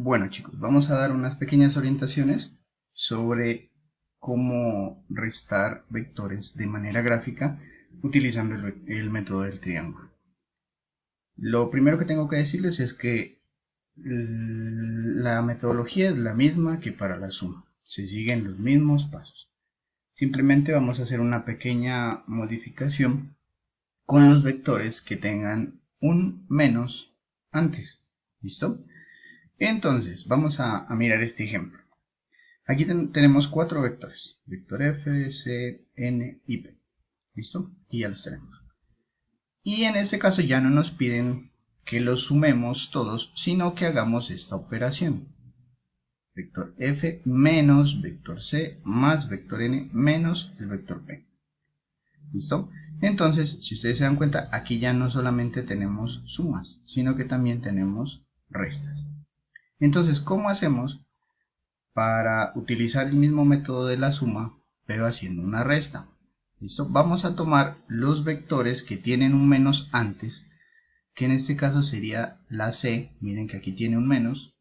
Bueno chicos, vamos a dar unas pequeñas orientaciones sobre cómo restar vectores de manera gráfica utilizando el método del triángulo. Lo primero que tengo que decirles es que la metodología es la misma que para la suma. Se siguen los mismos pasos. Simplemente vamos a hacer una pequeña modificación con los vectores que tengan un menos antes. ¿Listo? Entonces, vamos a mirar este ejemplo. Aquí tenemos cuatro vectores. Vector f, c, n y p. ¿Listo? Y ya los tenemos. Y en este caso ya no nos piden que los sumemos todos, sino que hagamos esta operación. Vector f menos vector c más vector n menos el vector p. ¿Listo? Entonces, si ustedes se dan cuenta, aquí ya no solamente tenemos sumas, sino que también tenemos restas. Entonces, ¿cómo hacemos para utilizar el mismo método de la suma, pero haciendo una resta? ¿Listo? Vamos a tomar los vectores que tienen un menos antes, que en este caso sería la c, miren que aquí tiene un menos,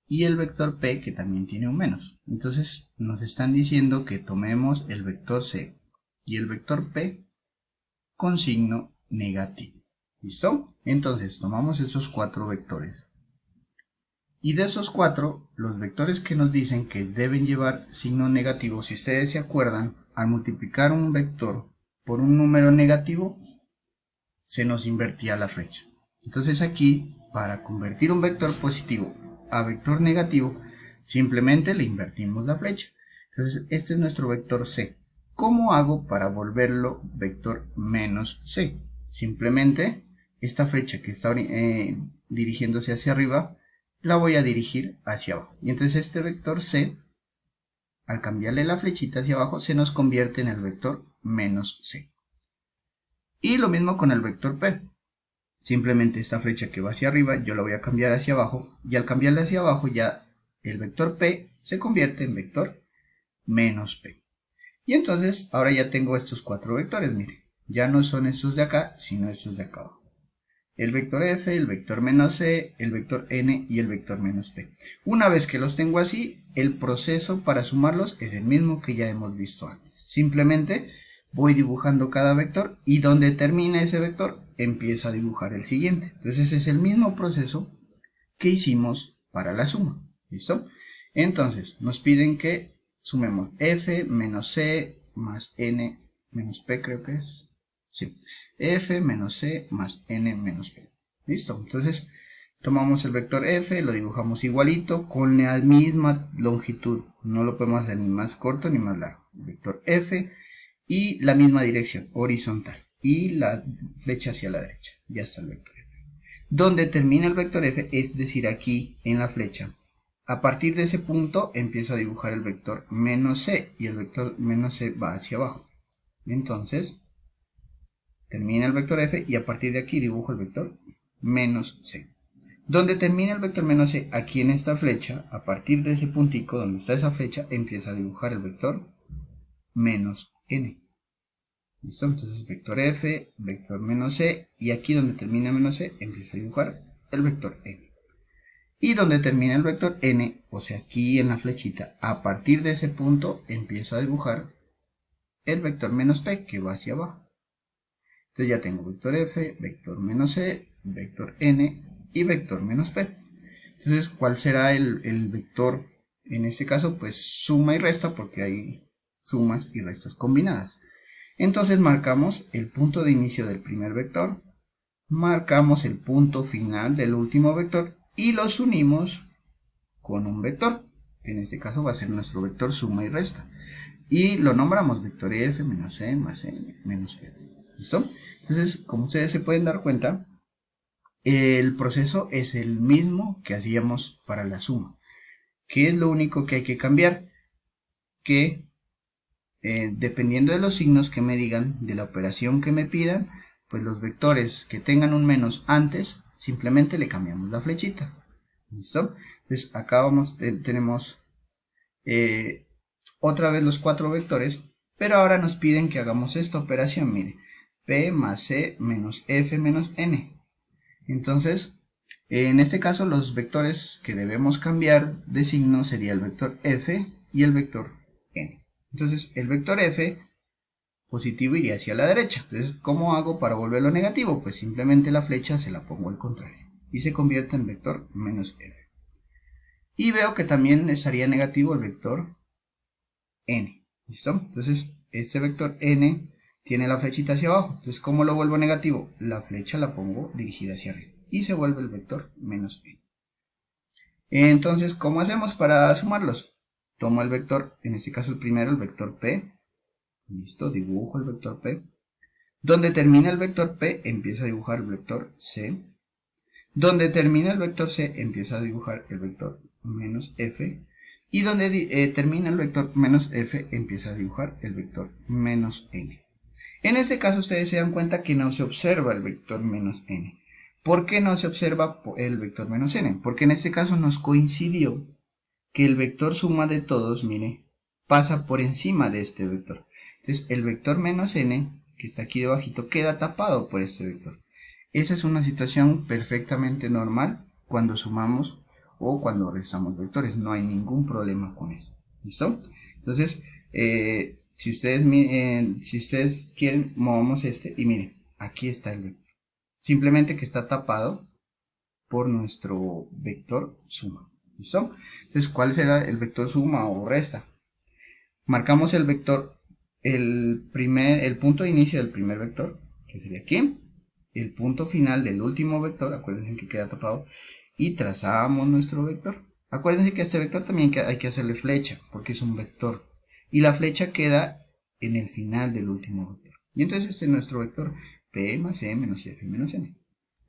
y el vector p, que también tiene un menos. Entonces nos están diciendo que tomemos el vector c y el vector p con signo negativo. ¿Listo? Entonces tomamos esos cuatro vectores. Y de esos cuatro, los vectores que nos dicen que deben llevar signo negativo, si ustedes se acuerdan, al multiplicar un vector por un número negativo, se nos invertía la flecha. Entonces aquí, para convertir un vector positivo a vector negativo, simplemente le invertimos la flecha. Entonces este es nuestro vector c. ¿Cómo hago para volverlo vector menos c? Simplemente esta flecha que está dirigiéndose hacia arriba, la voy a dirigir hacia abajo. Y entonces este vector c, al cambiarle la flechita hacia abajo, se nos convierte en el vector menos c. Y lo mismo con el vector p. Simplemente esta flecha que va hacia arriba, yo la voy a cambiar hacia abajo. Y al cambiarla hacia abajo, ya el vector p se convierte en vector menos p. Y entonces, ahora ya tengo estos cuatro vectores, mire. Ya no son estos de acá, sino estos de acá abajo. El vector f, el vector menos c, el vector n y el vector menos p. Una vez que los tengo así, el proceso para sumarlos es el mismo que ya hemos visto antes. Simplemente voy dibujando cada vector y donde termine ese vector, empiezo a dibujar el siguiente. Entonces es el mismo proceso que hicimos para la suma. ¿Listo? Entonces nos piden que sumemos f menos c más n menos p, creo que es. Sí. F menos c más n menos p. Listo. Entonces tomamos el vector f, lo dibujamos igualito con la misma longitud. No lo podemos hacer ni más corto ni más largo. El vector f y la misma dirección horizontal y la flecha hacia la derecha. Ya está el vector f. Donde termina el vector f, es decir, aquí en la flecha. A partir de ese punto empiezo a dibujar el vector menos c y el vector menos c va hacia abajo. Entonces termina el vector f y a partir de aquí dibujo el vector menos c. Donde termina el vector menos c, aquí en esta flecha, a partir de ese puntico donde está esa flecha, empieza a dibujar el vector menos n. ¿Listo? Entonces vector f, vector menos c, y aquí donde termina menos c, empiezo a dibujar el vector n. Y donde termina el vector n, o sea aquí en la flechita, a partir de ese punto empiezo a dibujar el vector menos p que va hacia abajo. Entonces ya tengo vector f, vector menos c, vector n y vector menos p. Entonces, ¿cuál será el vector? En este caso, pues suma y resta porque hay sumas y restas combinadas. Entonces marcamos el punto de inicio del primer vector, marcamos el punto final del último vector y los unimos con un vector, que en este caso va a ser nuestro vector suma y resta. Y lo nombramos vector f menos c más n menos p. ¿Listo? Entonces, como ustedes se pueden dar cuenta, el proceso es el mismo que hacíamos para la suma. ¿Qué es lo único que hay que cambiar? Que dependiendo de los signos que me digan, de la operación que me pidan, pues los vectores que tengan un menos antes, simplemente le cambiamos la flechita. ¿Listo? Entonces acá tenemos otra vez los cuatro vectores, pero ahora nos piden que hagamos esta operación, mire, p más c menos f menos n. Entonces En este caso, los vectores que debemos cambiar de signo sería el vector f y el vector n. Entonces, el vector f positivo iría hacia la derecha. Entonces, ¿cómo hago para volverlo negativo? Pues simplemente la flecha se la pongo al contrario y se convierte en vector menos f. Y veo que también estaría negativo el vector n. ¿Listo? Entonces, este vector n tiene la flechita hacia abajo. Entonces, ¿cómo lo vuelvo negativo? La flecha la pongo dirigida hacia arriba y se vuelve el vector menos n. Entonces, ¿cómo hacemos para sumarlos? Tomo el vector, en este caso el primero, el vector p. Listo, dibujo el vector p. Donde termina el vector p, empiezo a dibujar el vector c. Donde termina el vector c, empiezo a dibujar el vector menos f. Y donde termina el vector menos f, empieza a dibujar el vector menos n. En este caso ustedes se dan cuenta que no se observa el vector menos n. ¿Por qué no se observa el vector menos n? Porque en este caso nos coincidió que el vector suma de todos, mire, pasa por encima de este vector. Entonces el vector menos n, que está aquí debajito, queda tapado por este vector. Esa es una situación perfectamente normal cuando sumamos o cuando restamos vectores. No hay ningún problema con eso. ¿Listo? Entonces, si ustedes quieren, movamos este y miren, aquí está el vector. Simplemente que está tapado por nuestro vector suma. ¿Listo? Entonces, ¿cuál será el vector suma o resta? Marcamos el vector, el punto de inicio del primer vector, que sería aquí, el punto final del último vector, acuérdense que queda tapado, y trazamos nuestro vector. Acuérdense que a este vector también hay que hacerle flecha, porque es un vector, y la flecha queda en el final del último vector. Y entonces este es nuestro vector p más e menos f menos n.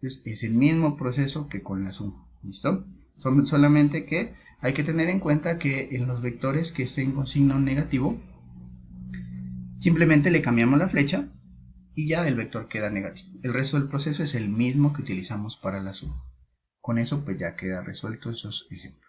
Entonces es el mismo proceso que con la suma. ¿Listo? Solamente que hay que tener en cuenta que en los vectores que estén con signo negativo, simplemente le cambiamos la flecha y ya el vector queda negativo. El resto del proceso es el mismo que utilizamos para la suma. Con eso pues ya queda resuelto esos ejemplos.